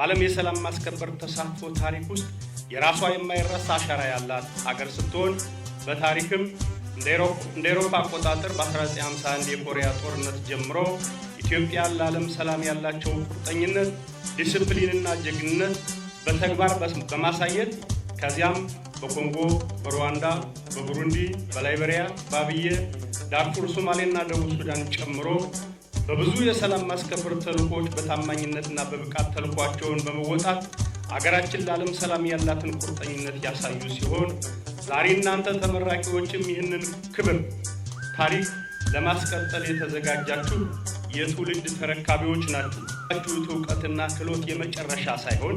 በዓለም የሰላም ማስከበር ተሳትፎ ታሪክ ውስጥ የራሷ የማይረሳ አሻራ ያላት ሀገር ስትሆን በታሪክም እንደ አውሮፓ አቆጣጠር በ1951 የኮሪያ ጦርነት ጀምሮ ኢትዮጵያ ለዓለም ሰላም ያላቸው ቁርጠኝነት፣ ዲሲፕሊንና ጀግንነት በተግባር በማሳየት ከዚያም በኮንጎ፣ በሩዋንዳ፣ በቡሩንዲ፣ በላይቤሪያ፣ በአብዬ፣ ዳርፉር፣ ሶማሌና ደቡብ ሱዳን ጨምሮ በብዙ የሰላም ማስከበር ተልዕኮዎች በታማኝነትና በብቃት ተልዕኳቸውን በመወጣት አገራችን ለዓለም ሰላም ያላትን ቁርጠኝነት ያሳዩ ሲሆን ዛሬ እናንተ ተመራቂዎችም ይህንን ክብር ታሪክ ለማስቀጠል የተዘጋጃችሁ የትውልድ ተረካቢዎች ናችሁ። እውቀትና ክህሎት የመጨረሻ ሳይሆን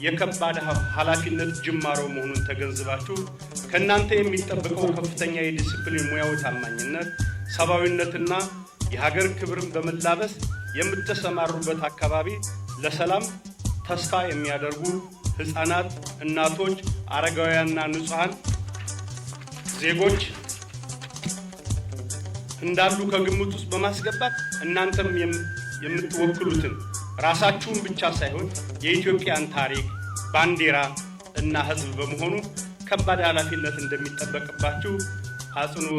የከባድ ኃላፊነት ጅማሮ መሆኑን ተገንዝባችሁ ከእናንተ የሚጠበቀው ከፍተኛ የዲሲፕሊን ሙያዊ ታማኝነት፣ ሰብአዊነትና የሀገር ክብርን በመላበስ የምትሰማሩበት አካባቢ ለሰላም ተስፋ የሚያደርጉ ሕፃናት፣ እናቶች፣ አረጋውያንና ንጹሃን ዜጎች እንዳሉ ከግምት ውስጥ በማስገባት እናንተም የምትወክሉትን ራሳችሁን ብቻ ሳይሆን የኢትዮጵያን ታሪክ፣ ባንዲራ እና ሕዝብ በመሆኑ ከባድ ኃላፊነት እንደሚጠበቅባችሁ አጽንኦት